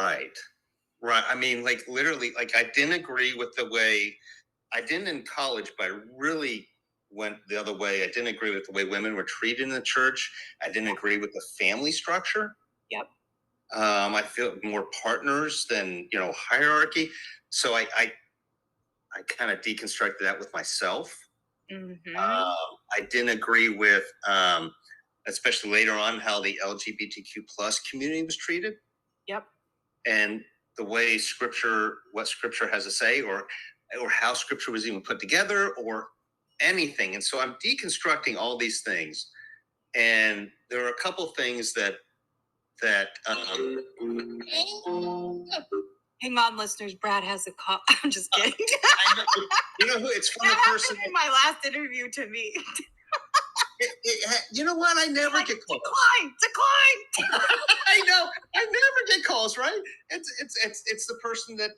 Right. Right. I mean, like literally, like I didn't agree with the way I didn't in college, but I really went the other way. I didn't agree with the way women were treated in the church. I didn't agree with the family structure. Yep. I feel more partners than hierarchy. So I kind of deconstructed that with myself. Mm-hmm. I didn't agree with, especially later on, how the LGBTQ plus community was treated. Yep. And the way what scripture has to say, or how scripture was even put together, or anything. And so I'm deconstructing all these things. And there are a couple things that Hang on, listeners. Brad has a call. I'm just kidding. I know, you know who? It's from the person in my last interview to me. You know what? I never get calls. Decline. I know. I never get calls. Right? It's the person that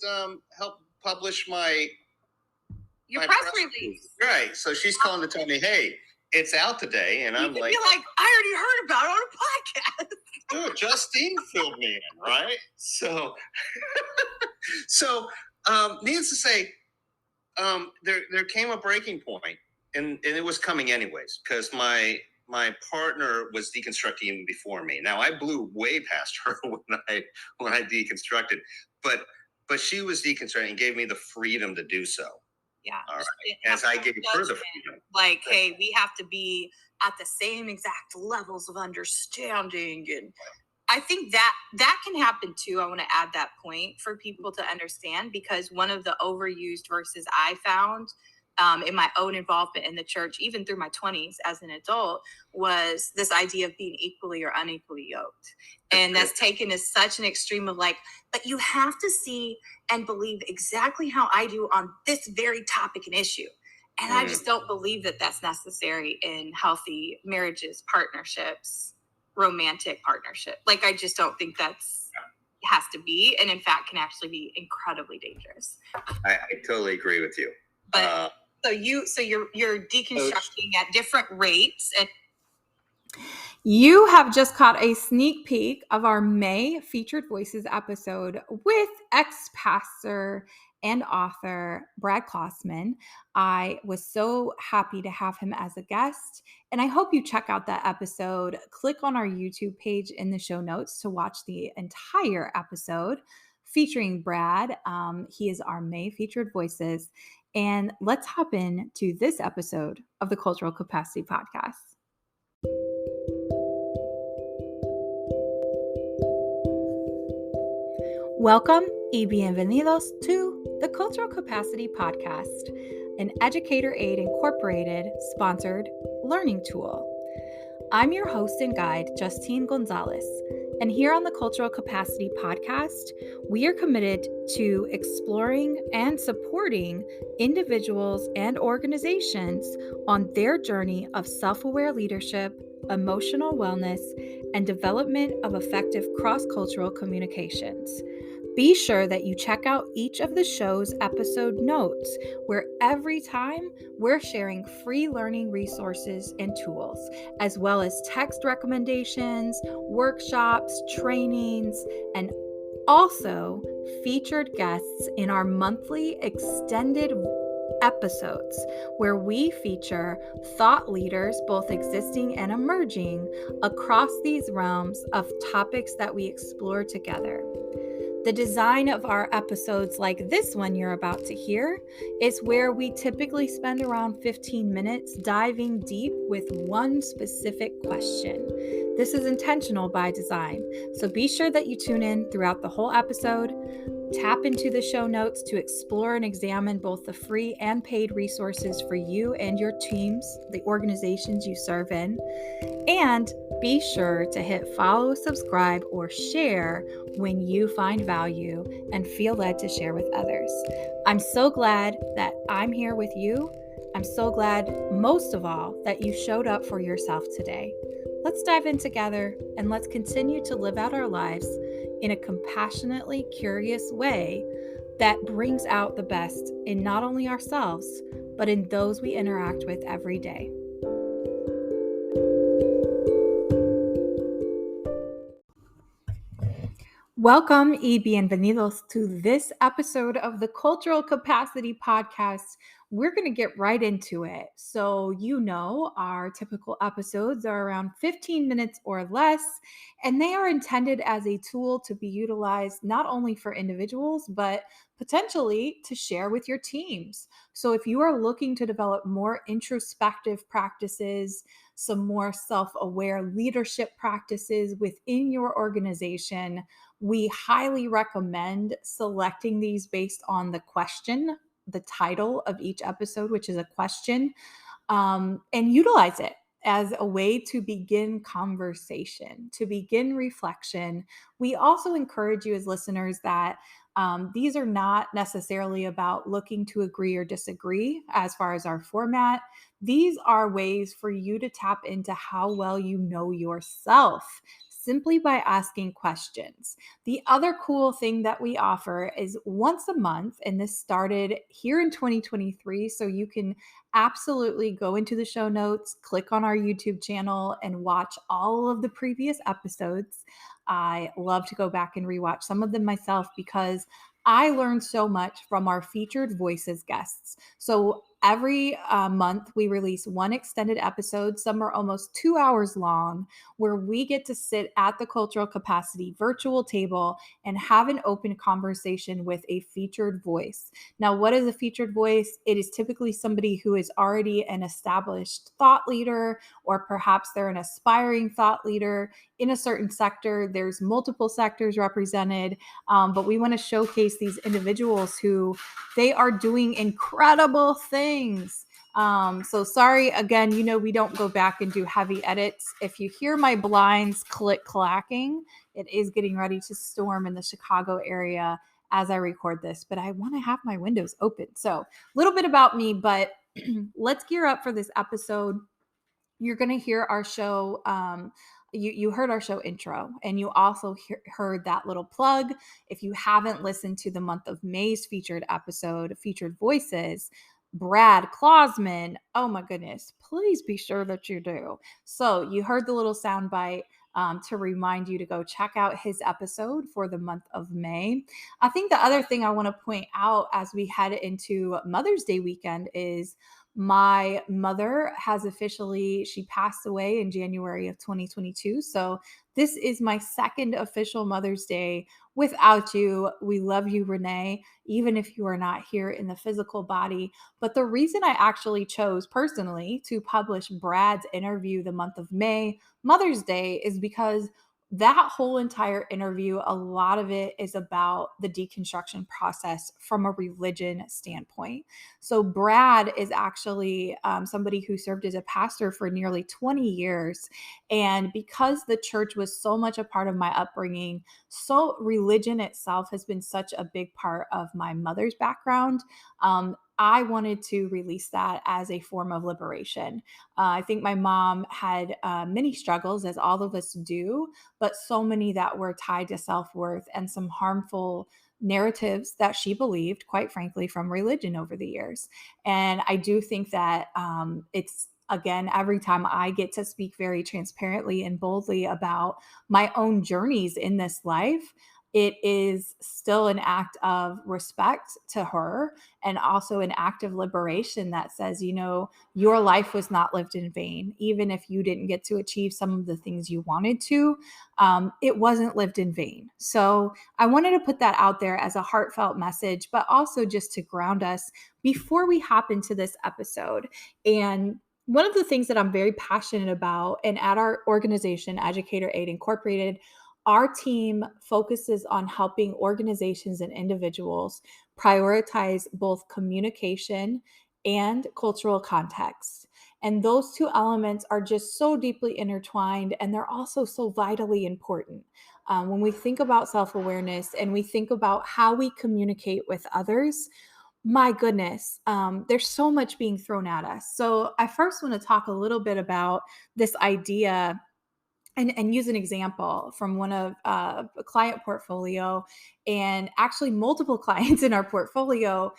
helped publish your press release. Right. So she's calling to tell me, hey, it's out today, and I'm like, I already heard about it on a podcast. Dude, Justine filled me in, right? So, needless to say, there came a breaking point, and it was coming anyways, because my partner was deconstructing even before me. Now I blew way past her when I deconstructed, but she was deconstructing and gave me the freedom to do so. Yeah. All right. As I gave her the freedom. Like, hey, we have to be at the same exact levels of understanding. And I think that can happen too. I want to add that point for people to understand, because one of the overused verses I found in my own involvement in the church, even through my 20s as an adult, was this idea of being equally or unequally yoked. And that's taken as such an extreme of like, but you have to see and believe exactly how I do on this very topic and issue. And I just don't believe that that's necessary in healthy marriages, partnerships, romantic partnership. Like, I just don't think that's has to be, and in fact can actually be incredibly dangerous. I totally agree with you. But so you're deconstructing at different rates. And you have just caught a sneak peek of our May Featured Voices episode with ex-pastor and author Brad Klossman. I was so happy to have him as a guest, and I hope you check out that episode. Click on our YouTube page in the show notes to watch the entire episode featuring Brad. He is our May Featured Voices. And let's hop into this episode of the Cultural Capacity Podcast. Welcome y bienvenidos to the Cultural Capacity Podcast, an Educator Aid Incorporated sponsored learning tool. I'm your host and guide, Justine Gonzalez, and here on the Cultural Capacity Podcast, we are committed to exploring and supporting individuals and organizations on their journey of self-aware leadership, emotional wellness, and development of effective cross-cultural communications. Be sure that you check out each of the show's episode notes, where every time we're sharing free learning resources and tools, as well as text recommendations, workshops, trainings, and also featured guests in our monthly extended episodes, where we feature thought leaders, both existing and emerging, across these realms of topics that we explore together. The design of our episodes, like this one you're about to hear, is where we typically spend around 15 minutes diving deep with one specific question. This is intentional by design, so be sure that you tune in throughout the whole episode. Tap into the show notes to explore and examine both the free and paid resources for you and your teams, the organizations you serve in. And be sure to hit follow, subscribe, or share when you find value and feel led to share with others. I'm so glad that I'm here with you. I'm so glad, most of all, that you showed up for yourself today. Let's dive in together and let's continue to live out our lives in a compassionately curious way that brings out the best in not only ourselves, but in those we interact with every day. Welcome y bienvenidos to this episode of the Cultural Capacity Podcast. We're going to get right into it. So, our typical episodes are around 15 minutes or less, and they are intended as a tool to be utilized not only for individuals, but potentially to share with your teams. So, if you are looking to develop more introspective practices, some more self aware leadership practices within your organization, we highly recommend selecting these based on the title of each episode, which is a question, and utilize it as a way to begin conversation, to begin reflection. We also encourage you as listeners that these are not necessarily about looking to agree or disagree as far as our format. These are ways for you to tap into how well you know yourself simply by asking questions. The other cool thing that we offer is once a month, and this started here in 2023, so you can absolutely go into the show notes, click on our YouTube channel, and watch all of the previous episodes. I love to go back and rewatch some of them myself because I learned so much from our featured voices guests. So every month, we release one extended episode. Some are almost 2 hours long, where we get to sit at the Cultural Capacity virtual table and have an open conversation with a featured voice. Now, what is a featured voice? It is typically somebody who is already an established thought leader, or perhaps they're an aspiring thought leader in a certain sector. There's multiple sectors represented, but we want to showcase these individuals who they are doing incredible things. So sorry again, we don't go back and do heavy edits. If you hear my blinds click clacking, it is getting ready to storm in the Chicago area as I record this, but I want to have my windows open. So a little bit about me, but let's gear up for this episode. You're going to hear our show. You heard our show intro, and you also heard that little plug. If you haven't listened to the month of May's featured episode, Featured Voices, Brad Clausman, oh my goodness, please be sure that you do. So you heard the little soundbite to remind you to go check out his episode for the month of May. I think the other thing I want to point out as we head into Mother's Day weekend is my mother she passed away in January of 2022. So this is my second official Mother's Day without you. We love you, Renee, even if you are not here in the physical body. But the reason I actually chose personally to publish Brad's interview the month of May, Mother's Day, is because that whole entire interview, a lot of it is about the deconstruction process from a religion standpoint. So, Brad is actually somebody who served as a pastor for nearly 20 years. And because the church was so much a part of my upbringing, so religion itself has been such a big part of my mother's background. I wanted to release that as a form of liberation. I think my mom had many struggles, as all of us do, but so many that were tied to self worth and some harmful narratives that she believed, quite frankly, from religion over the years. And I do think that it's, again, every time I get to speak very transparently and boldly about my own journeys in this life, it is still an act of respect to her, and also an act of liberation that says, your life was not lived in vain. Even if you didn't get to achieve some of the things you wanted to, it wasn't lived in vain. So I wanted to put that out there as a heartfelt message, but also just to ground us before we hop into this episode. And one of the things that I'm very passionate about, and at our organization, Educator Aid Incorporated, our team focuses on helping organizations and individuals prioritize both communication and cultural context. And those two elements are just so deeply intertwined, and they're also so vitally important. When we think about self awareness and we think about how we communicate with others, my goodness, there's so much being thrown at us. So, I first want to talk a little bit about this idea and use an example from one of a client portfolio, and actually multiple clients in our portfolio.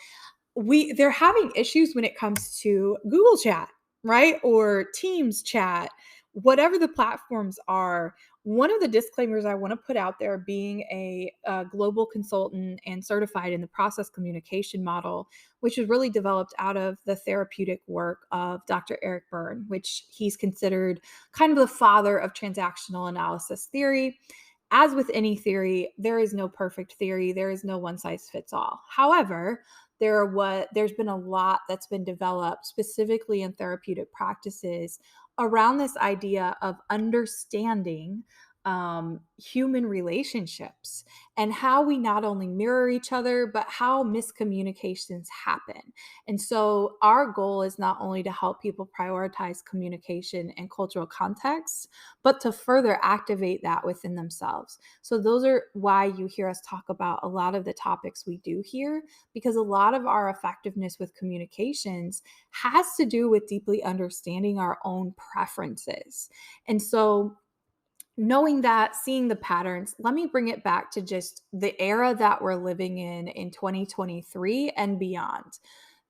They're having issues when it comes to Google Chat, right? Or Teams chat, whatever the platforms are. One of the disclaimers I want to put out there, being a global consultant and certified in the process communication model, which was really developed out of the therapeutic work of Dr. Eric Berne, which he's considered kind of the father of transactional analysis theory. As with any theory, there is no perfect theory. There is no one size fits all. However, there's been a lot that's been developed specifically in therapeutic practices around this idea of understanding human relationships and how we not only mirror each other, but how miscommunications happen. And so, our goal is not only to help people prioritize communication and cultural context, but to further activate that within themselves. So, those are why you hear us talk about a lot of the topics we do here, because a lot of our effectiveness with communications has to do with deeply understanding our own preferences. And so, knowing that, seeing the patterns, let me bring it back to just the era that we're living in 2023 and beyond.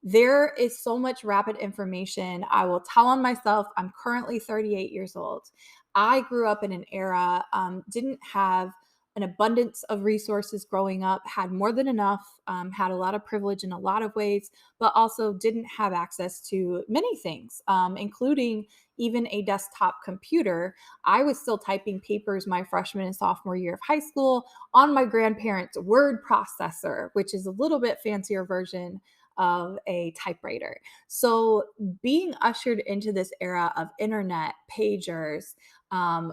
There is so much rapid information. I will tell on myself, I'm currently 38 years old. I grew up in an era, didn't have an abundance of resources growing up, had more than enough, had a lot of privilege in a lot of ways, but also didn't have access to many things, including even a desktop computer. I was still typing papers my freshman and sophomore year of high school on my grandparents' word processor, which is a little bit fancier version of a typewriter. So, being ushered into this era of internet, pagers,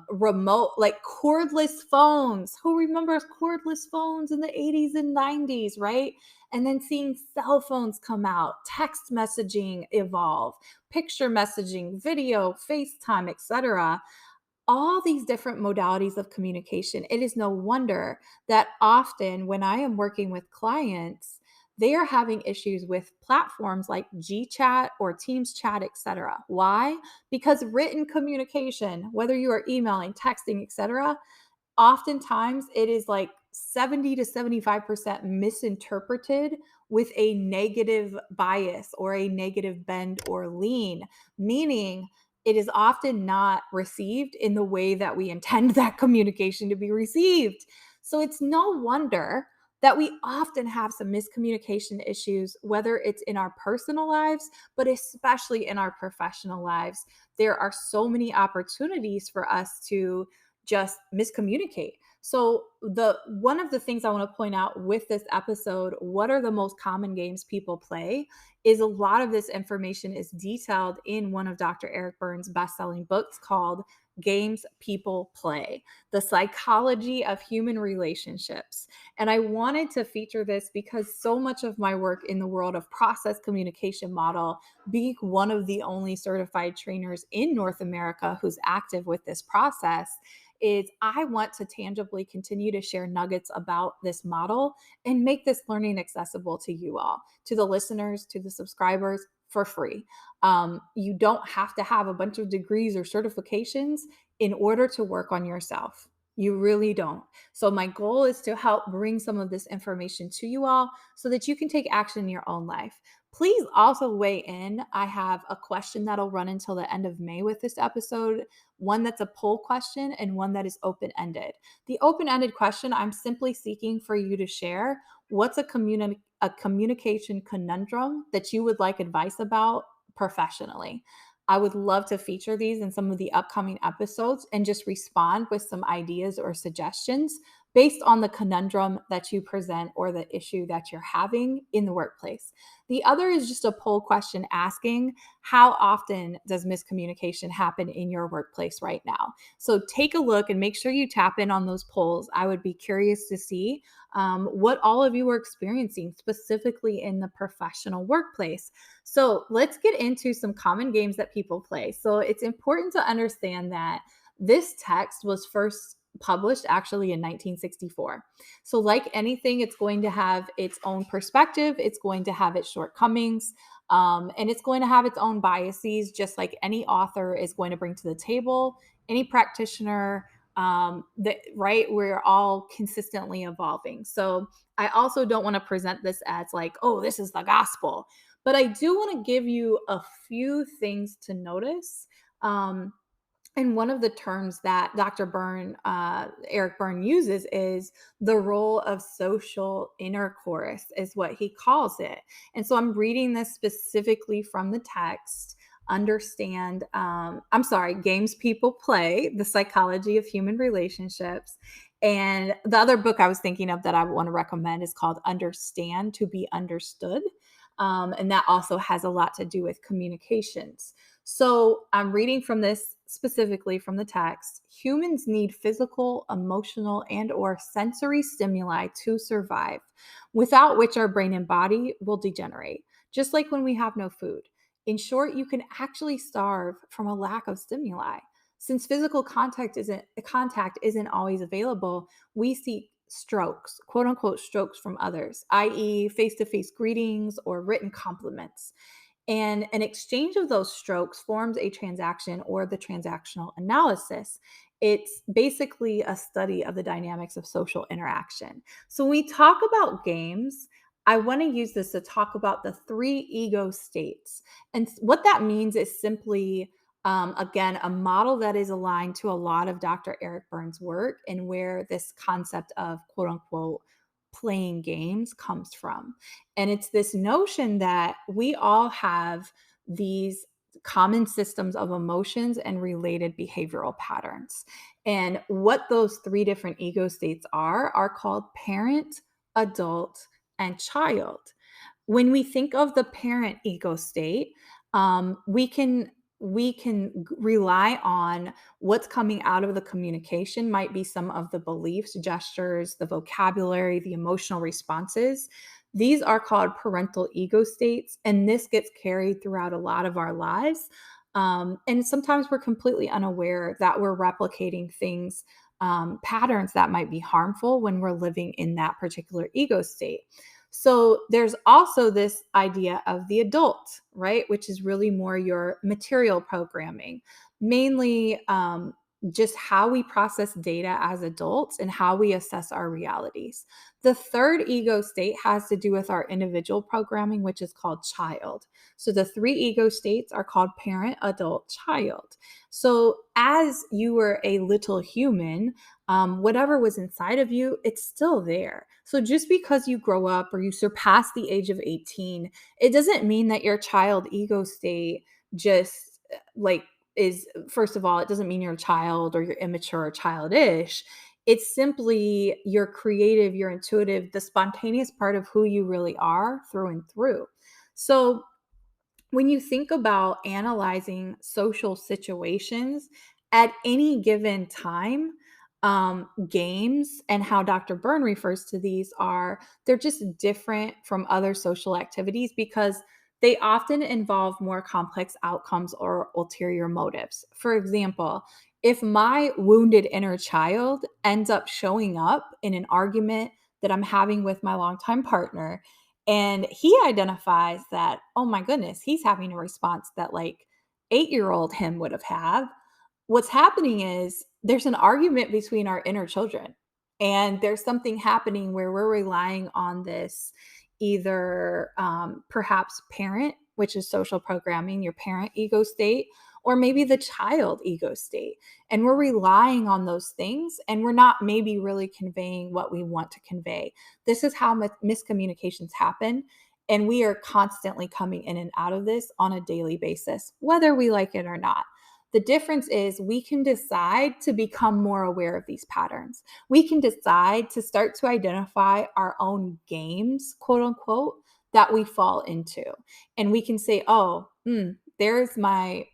remote, like cordless phones. Who remembers cordless phones in the 80s and 90s, right? And then seeing cell phones come out, text messaging evolve, picture messaging, video, FaceTime, etc. All these different modalities of communication. It is no wonder that often when I am working with clients, they are having issues with platforms like GChat or Teams chat, etc. Why? Because written communication, whether you are emailing, texting, etc., oftentimes it is like 70 to 75% misinterpreted with a negative bias or a negative bend or lean, meaning it is often not received in the way that we intend that communication to be received. So it's no wonder that we often have some miscommunication issues, whether it's in our personal lives, but especially in our professional lives. There are so many opportunities for us to just miscommunicate. So the one of the things I want to point out with this episode, what are the most common games people play, is a lot of this information is detailed in one of Dr. Eric Berne's best-selling books called Games People Play: The Psychology of Human Relationships. And I wanted to feature this because so much of my work in the world of process communication model, being one of the only certified trainers in North America who's active with this process, is I want to tangibly continue to share nuggets about this model and make this learning accessible to you all, to the listeners, to the subscribers for free. You don't have to have a bunch of degrees or certifications in order to work on yourself. You really don't. So, my goal is to help bring some of this information to you all so that you can take action in your own life. Please also weigh in. I have a question that'll run until the end of May with this episode, one that's a poll question and one that is open ended. The open ended question, I'm simply seeking for you to share what's a communication conundrum that you would like advice about professionally. I would love to feature these in some of the upcoming episodes and just respond with some ideas or suggestions based on the conundrum that you present or the issue that you're having in the workplace. The other is just a poll question asking, how often does miscommunication happen in your workplace right now? So take a look and make sure you tap in on those polls. I would be curious to see what all of you are experiencing specifically in the professional workplace. So let's get into some common games that people play. So it's important to understand that this text was first published actually in 1964. So, like anything, it's going to have its own perspective, it's going to have its shortcomings, and it's going to have its own biases, just like any author is going to bring to the table, any practitioner. That right, we're all consistently evolving. So, I also don't want to present this as like, oh, this is the gospel, but I do want to give you a few things to notice. And one of the terms that Eric Berne uses is the role of social intercourse, is what he calls it. And so I'm reading this specifically from the text. Games People Play, The Psychology of Human Relationships. And the other book I was thinking of that I want to recommend is called Understand to Be Understood. And that also has a lot to do with communications. So I'm reading from this specifically from the text. Humans need physical, emotional, and or sensory stimuli to survive, without which our brain and body will degenerate, just like when we have no food. In short, you can actually starve from a lack of stimuli. Since physical contact isn't always available, we seek strokes, quote unquote strokes from others, i.e., face-to-face greetings or written compliments. And an exchange of those strokes forms a transaction or the transactional analysis. It's basically a study of the dynamics of social interaction. So when we talk about games, I want to use this to talk about the three ego states. And what that means is simply, again, a model that is aligned to a lot of Dr. Eric Berne's work and where this concept of quote unquote playing games comes from. And it's this notion that we all have these common systems of emotions and related behavioral patterns. And what those three different ego states are called parent, adult, and child. When we think of the parent ego state, we can rely on what's coming out of the communication, might be some of the beliefs, gestures, the vocabulary, the emotional responses. These are called parental ego states, and this gets carried throughout a lot of our lives. And sometimes we're completely unaware that we're replicating things, patterns that might be harmful when we're living in that particular ego state. So there's also this idea of the adult, right? Which is really more your material programming, mainly just how we process data as adults and how we assess our realities. The third ego state has to do with our individual programming, which is called child. So the three ego states are called parent, adult, child. So as you were a little human, whatever was inside of you, it's still there. So just because you grow up or you surpass the age of 18, it doesn't mean that your child ego state just like is, first of all, it doesn't mean you're a child or you're immature or childish. It's simply your creative, your intuitive, the spontaneous part of who you really are through and through. So when you think about analyzing social situations at any given time, games and how Dr. Byrne refers to these are, they're just different from other social activities because they often involve more complex outcomes or ulterior motives. For example, if my wounded inner child ends up showing up in an argument that I'm having with my longtime partner, and he identifies that, oh my goodness, he's having a response that like 8-year old him would have had. What's happening is there's an argument between our inner children. And there's something happening where we're relying on this either perhaps parent, which is social programming, your parent ego state, or maybe the child ego state. And we're relying on those things and we're not maybe really conveying what we want to convey. This is how miscommunications happen. And we are constantly coming in and out of this on a daily basis, whether we like it or not. The difference is we can decide to become more aware of these patterns. We can decide to start to identify our own games, quote unquote, that we fall into. And we can say, oh, there's my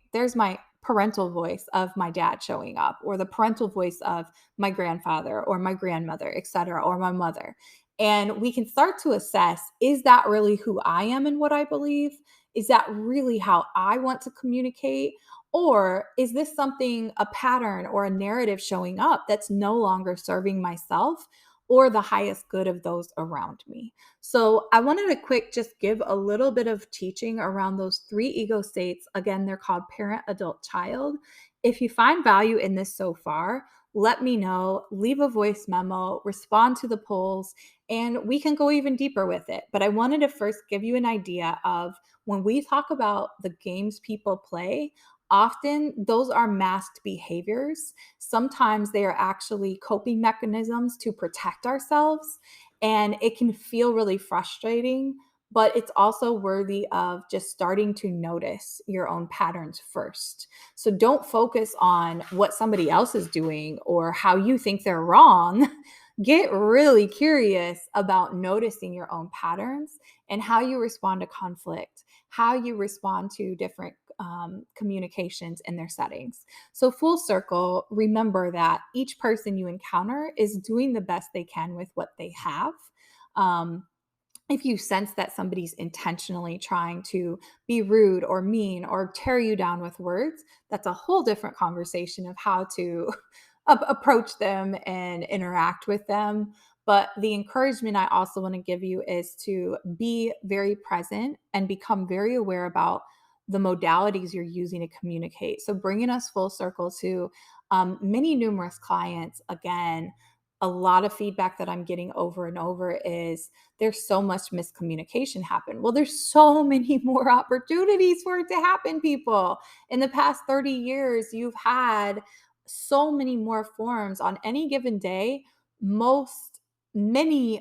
parental voice of my dad showing up, or the parental voice of my grandfather or my grandmother, et cetera, or my mother. And we can start to assess, is that really who I am and what I believe? Is that really how I want to communicate? Or is this something, a pattern or a narrative showing up that's no longer serving myself or the highest good of those around me? So I wanted to quick just give a little bit of teaching around those three ego states. Again, they're called parent, adult, child. If you find value in this so far, let me know, leave a voice memo, respond to the polls, and we can go even deeper with it. But I wanted to first give you an idea of when we talk about the games people play, Often those are masked behaviors. Sometimes they are actually coping mechanisms to protect ourselves, and it can feel really frustrating, but it's also worthy of just starting to notice your own patterns first. So don't focus on what somebody else is doing or how you think they're wrong. Get really curious about noticing your own patterns and how you respond to conflict, how you respond to different communications in their settings. So, full circle, remember that each person you encounter is doing the best they can with what they have. Um, if you sense that somebody's intentionally trying to be rude or mean or tear you down with words, that's a whole different conversation of how to approach them and interact with them. But the encouragement I also want to give you is to be very present and become very aware about the modalities you're using to communicate. So, bringing us full circle to many numerous clients, again, a lot of feedback that I'm getting over and over is there's so much miscommunication happen. Well, there's so many more opportunities for it to happen, people. In the past 30 years, you've had so many more forms on any given day. Many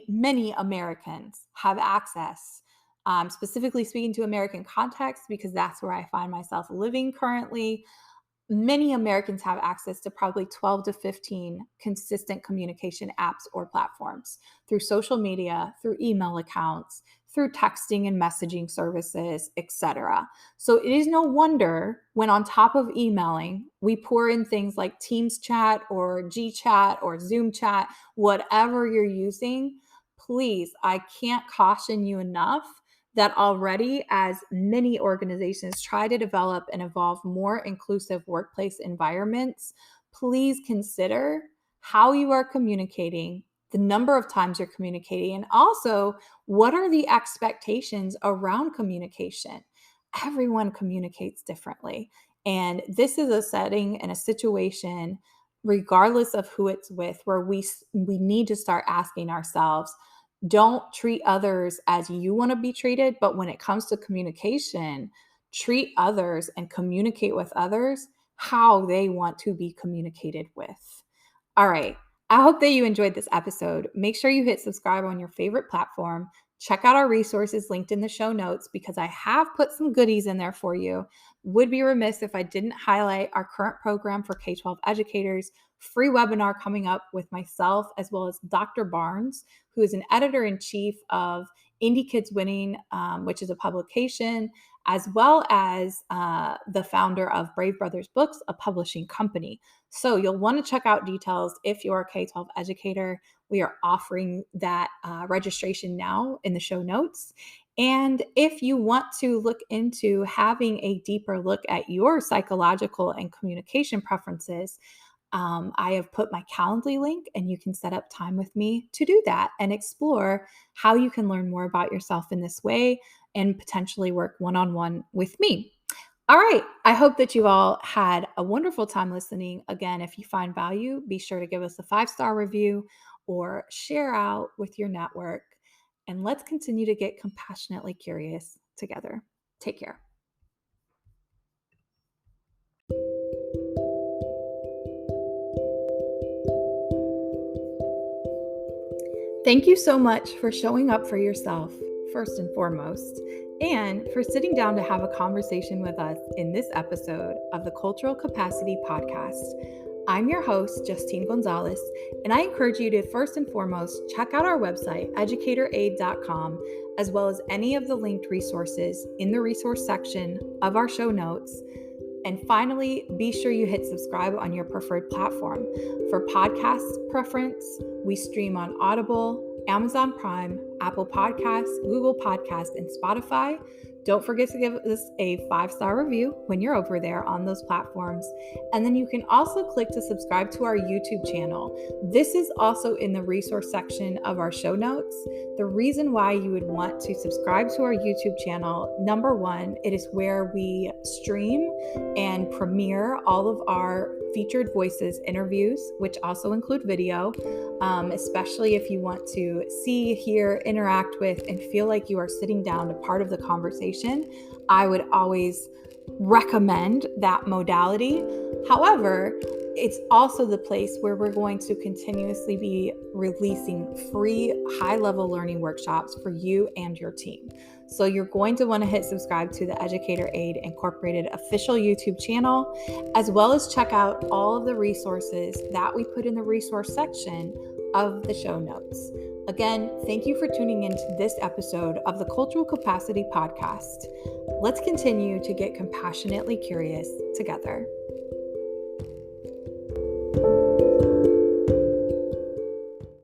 Americans have access. Specifically speaking to American context, because that's where I find myself living currently. Many Americans have access to probably 12 to 15 consistent communication apps or platforms through social media, through email accounts, through texting and messaging services, etc. So it is no wonder when on top of emailing, we pour in things like Teams chat or G chat or Zoom chat, whatever you're using. Please, I can't caution you enough that already, as many organizations try to develop and evolve more inclusive workplace environments, please consider how you are communicating, the number of times you're communicating, and also what are the expectations around communication. Everyone communicates differently. And this is a setting and a situation, regardless of who it's with, where we need to start asking ourselves, don't treat others as you want to be treated, but when it comes to communication, treat others and communicate with others how they want to be communicated with. All right. I hope that you enjoyed this episode. Make sure you hit subscribe on your favorite platform. Check out our resources linked in the show notes because I have put some goodies in there for you. Would be remiss if I didn't highlight our current program for K-12 educators, free webinar coming up with myself as well as Dr. Barnes, who is an editor-in-chief of Indie Kids Winning, which is a publication, as well as the founder of Brave Brothers Books, a publishing company. So you'll want to check out details if you're a K-12 educator. We are offering that registration now in the show notes. And if you want to look into having a deeper look at your psychological and communication preferences, I have put my Calendly link and you can set up time with me to do that and explore how you can learn more about yourself in this way and potentially work one-on-one with me. All right. I hope that you all had a wonderful time listening. Again, if you find value, be sure to give us a 5-star review or share out with your network. And let's continue to get compassionately curious together. Take care. Thank you so much for showing up for yourself, first and foremost, and for sitting down to have a conversation with us in this episode of the Cultural Capacity Podcast. I'm your host, Justine Gonzalez, and I encourage you to first and foremost check out our website, educatoraid.com, as well as any of the linked resources in the resource section of our show notes. And finally, be sure you hit subscribe on your preferred platform. For podcast preference, we stream on Audible, Amazon Prime, Apple Podcasts, Google Podcasts, and Spotify. Don't forget to give us a 5-star review when you're over there on those platforms. And then you can also click to subscribe to our YouTube channel. This is also in the resource section of our show notes. The reason why you would want to subscribe to our YouTube channel, number one, it is where we stream and premiere all of our featured voices interviews, which also include video, especially if you want to see, hear, interact with, and feel like you are sitting down a part of the conversation. I would always recommend that modality. However, it's also the place where we're going to continuously be releasing free high-level learning workshops for you and your team. So you're going to want to hit subscribe to the Educator Aid Incorporated official YouTube channel, as well as check out all of the resources that we put in the resource section of the show notes. Again, thank you for tuning into this episode of the Cultural Capacity Podcast. Let's continue to get compassionately curious together.